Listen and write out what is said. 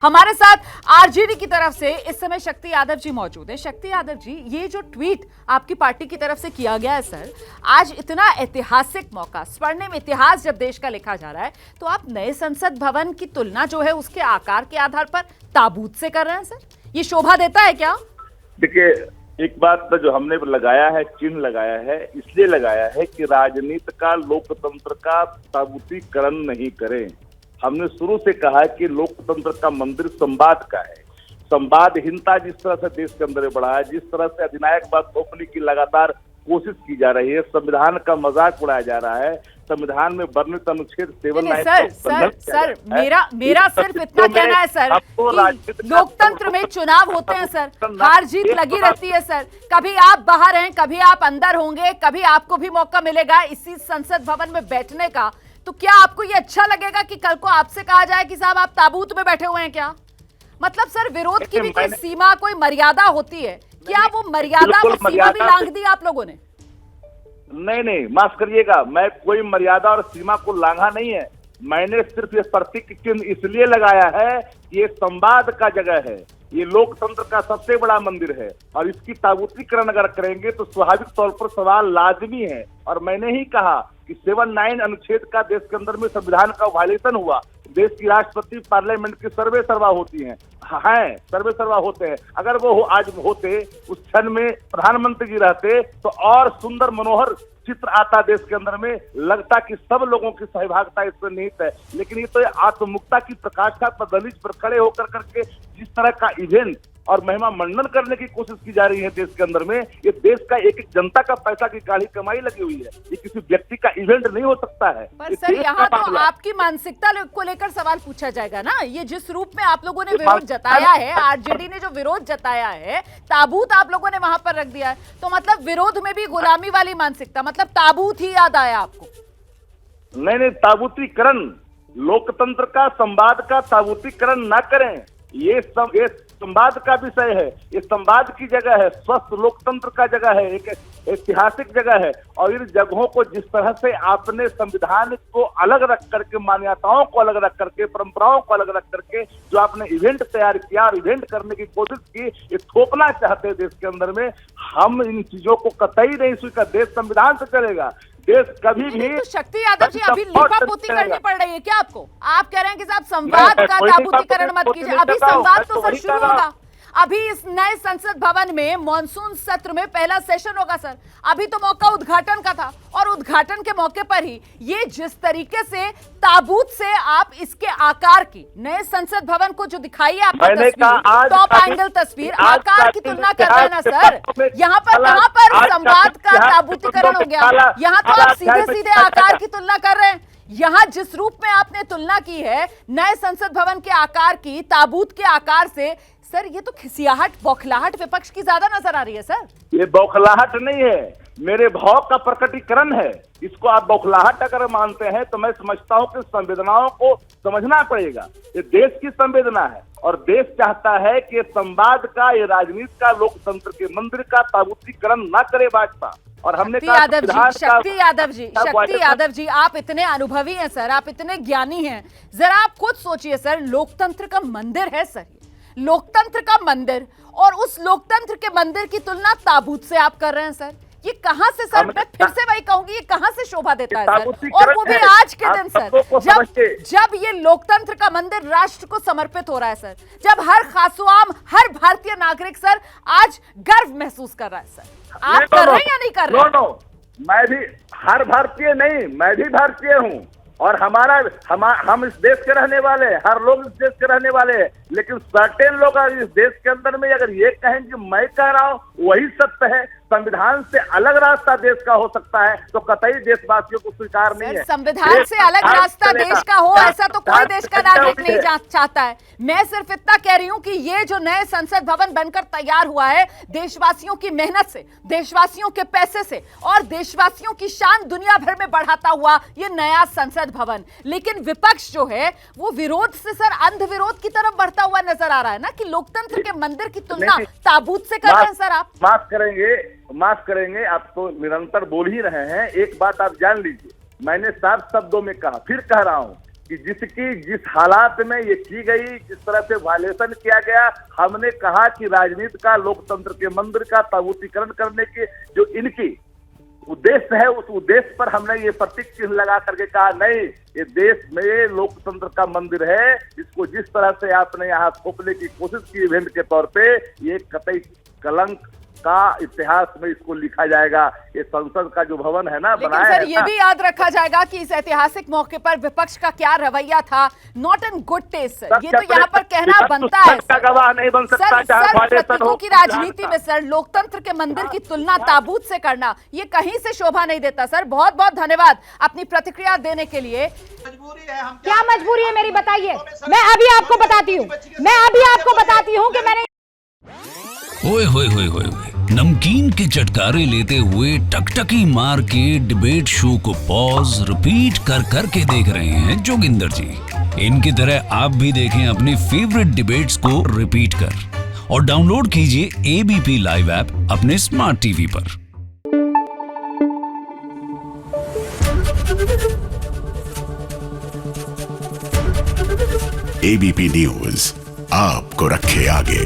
हमारे साथ आरजेडी की तरफ से इस समय शक्ति यादव जी मौजूद है। शक्ति यादव जी, ये जो ट्वीट आपकी पार्टी की तरफ से किया गया है सर, आज इतना ऐतिहासिक मौका, स्वर्णिम इतिहास जब देश का लिखा जा रहा है, तो आप नए संसद भवन की तुलना जो है उसके आकार के आधार पर ताबूत से कर रहे हैं सर, ये शोभा देता है क्या? देखिए, एक बात तो जो हमने लगाया है, चिन्ह लगाया है, इसलिए लगाया है कि राजनीति का, लोकतंत्र का ताबूतीकरण नहीं करें। हमने शुरू से कहा कि लोकतंत्र का मंदिर संवाद का है। संवादहीनता जिस तरह से देश के अंदर बढ़ा है, जिस तरह से अधिनायकवाद थोपने की लगातार कोशिश की जा रही है, संविधान का मजाक उड़ाया जा रहा है, संविधान में वर्णित अनुच्छेद 7 सर मेरा सिर्फ इतना कहना है सर कि लोकतंत्र में चुनाव होते हैं सर, हार जीत लगी रहती है सर, कभी आप बाहर हैं, कभी आप अंदर होंगे, कभी आपको भी मौका मिलेगा इसी संसद भवन में बैठने का। तो क्या आपको ये अच्छा लगेगा कि कल को आपसे कहा जाए कि साहब आप ताबूत में बैठे हुए हैं क्या? मतलब सर, विरोध की भी कोई सीमा, कोई मर्यादा होती है, क्या वो मर्यादा, वो सीमा भी लांघ दी आप लोगों ने? नहीं, माफ करिएगा, मैं कोई मर्यादा और सीमा को लांघा नहीं है। मैंने सिर्फ ये प्रतीक चिन्ह इसलिए लगाया है कि ये संवाद का जगह है, ये लोकतंत्र का सबसे बड़ा मंदिर है, और इसकी ताबूतीकरण अगर करेंगे तो स्वाभाविक तौर पर सवाल लाजमी है। और मैंने ही कहा कि 7 अनुच्छेद का देश के अंदर में संविधान का वायलेशन हुआ। देश की राष्ट्रपति पार्लियामेंट की सर्वे सर्वा होती हैं, सर्वे सर्वा होते हैं। अगर वो आज होते, उस क्षण में प्रधानमंत्री जी रहते, तो और सुंदर मनोहर चित्र आता देश के अंदर में, लगता कि सब लोगों की सहभागिता इसमें निहित है। लेकिन ये तो आत्ममुक्ता की प्रकाष्ठा पर दलीज पर खड़े होकर करके जिस तरह का इवेंट और महिमा मंडन करने की कोशिश की जा रही है देश के अंदर में, ये देश का एक जनता का पैसा की काली कमाई लगी हुई है। ये किसी व्यक्ति का इवेंट नहीं हो सकता है। पर सर, यहाँ तो आपकी मानसिकता को लेकर सवाल पूछा जाएगा ना। ये जिस रूप में आप लोगों ने विरोध जताया है, आरजेडी ने जो विरोध जताया है, ताबूत आप लोगों ने वहां पर रख दिया है, तो मतलब विरोध में भी गुलामी वाली मानसिकता, मतलब ताबूत ही याद आया आपको? नहीं, ताबूतीकरण, लोकतंत्र का, संवाद का ताबूतीकरण ना करें। ये संवाद का विषय है, ये संवाद की जगह है, स्वस्थ लोकतंत्र का जगह है, एक ऐतिहासिक जगह है। और इन जगहों को जिस तरह से आपने संविधान को अलग रख करके, मान्यताओं को अलग रख करके, परंपराओं को अलग रख करके जो आपने इवेंट तैयार किया और इवेंट करने की कोशिश की, ये थोपना चाहते हैं देश के अंदर में। हम इन चीजों को कतई नहीं स्वीकार। देश संविधान से चलेगा, देश कभी भी। तो शक्ति यादव जी, अभी लिपापोती करनी पड़ रही है क्या आपको? आप कह रहे हैं कि साहब संवाद का ताबूतीकरण मत कीजिए। अभी संवाद तो सर शुरू होगा। अभी इस नए संसद भवन में मॉनसून सत्र में पहला सेशन होगा सर। अभी तो मौका उद्घाटन का था, और उद्घाटन के मौके पर ही ये जिस तरीके से ताबूत से आप इसके आकार की, नए संसद भवन को जो दिखाई है आपने तस्वीर, टॉप एंगल तस्वीर, आकार की तुलना कर रहे हैं ना सर। यहाँ पर कहां पर संवाद का ताबूतीकरण हो गया? यहाँ तो आप सीधे सीधे आकार की तुलना कर रहे हैं। यहाँ जिस रूप में आपने तुलना की है नए संसद भवन के आकार की ताबूत के आकार से, सर ये तो खिसियाहट, बौखलाहट विपक्ष की ज्यादा नजर आ रही है सर। ये बौखलाहट नहीं है, मेरे भाव का प्रकटीकरण है। इसको आप बौखलाहट अगर मानते हैं तो मैं समझता हूं कि संवेदनाओं को समझना पड़ेगा। ये देश की संवेदना है, और देश चाहता है कि संवाद का, ये राजनीति का, लोकतंत्र के मंदिर का ताबूतीकरण न करे भाजपा। और हमने शक्ति यादव जी, आप इतने अनुभवी हैं सर, आप इतने ज्ञानी हैं, जरा आप खुद सोचिए सर, लोकतंत्र का मंदिर है सर, लोकतंत्र का मंदिर, और उस लोकतंत्र के मंदिर की तुलना ताबूत से आप कर रहे हैं सर। ये कहां से सर, मैं फिर से वही कहूंगी, ये कहां से शोभा देता है सर? और वो भी आज के दिन सर, जब ये लोकतंत्र का मंदिर राष्ट्र को समर्पित हो रहा है सर, जब हर खासुआम, हर भारतीय नागरिक सर आज गर्व महसूस कर रहा है सर। आप कर रहे हैं या नहीं कर रहे? मैं भी हर भारतीय नहीं, मैं भी भारतीय हूँ, और हम इस देश के रहने वाले, हर लोग इस देश के रहने वाले हैं। लेकिन सर्टेन लोग इस देश के अंदर में अगर ये कहें कि मैं कह रहा हूं वही सत्य है, संविधान से अलग रास्ता देश का हो सकता है, तो कतई देशवासियों को स्वीकार नहीं है। संविधान से अलग रास्ता देश का हो, ऐसा तो कोई देश का नागरिक नहीं चाहता है। मैं सिर्फ इतना कह रही हूं कि ये जो नए संसद भवन बनकर तैयार हुआ है, देशवासियों की मेहनत से, देशवासियों के पैसे से, और देशवासियों की शान दुनिया भर में बढ़ाता हुआ ये नया संसद भवन। लेकिन विपक्ष जो है वो विरोध से सर अंध विरोध की तरफ बढ़ता हुआ नजर आ रहा है ना, कि लोकतंत्र के मंदिर की तुलना ताबूत से कर रहे हैं सर आप। माफ करेंगे, आप तो निरंतर बोल ही रहे हैं। एक बात आप जान लीजिए, मैंने साफ शब्दों में कहा, फिर कह रहा हूं कि जिस हालात में ये की गई, जिस तरह से वायलेशन किया गया, हमने कहा कि राजनीति का, लोकतंत्र के मंदिर का ताबूतीकरण करने के जो इनकी उद्देश्य है, उस उद्देश्य पर हमने ये प्रतीक चिन्ह लगा करके कहा नहीं, ये देश में लोकतंत्र का मंदिर है, इसको जिस तरह से आपने यहाँ थोपने की कोशिश की इवेंट के तौर पे, ये कतई कलंक का इतिहास में इसको लिखा जाएगा। ये संसद का जो भवन है ना, लेकिन बनाया सर है ये ना, भी याद रखा जाएगा कि इस ऐतिहासिक मौके पर विपक्ष का क्या रवैया था, not in good taste sir, ये तो यहाँ पर कहना बनता है का गवाह नहीं बन सकता। सर प्रतीकों की राजनीति में सर लोकतंत्र के मंदिर की तुलना ताबूत से करना ये कहीं से शोभा नहीं देता। सर बहुत बहुत धन्यवाद अपनी प्रतिक्रिया देने के लिए। क्या मजबूरी है मेरी बताइए, मैं अभी आपको बताती हूँ कि मैंने ओए होए होए होए नमकीन के चटकारे लेते हुए टकटकी मार के डिबेट शो को पॉज रिपीट कर करके देख रहे हैं जोगिंदर जी। इनकी तरह आप भी देखें अपनी फेवरेट डिबेट्स को रिपीट कर और डाउनलोड कीजिए एबीपी लाइव ऐप अपने स्मार्ट टीवी पर। एबीपी न्यूज आपको रखे आगे।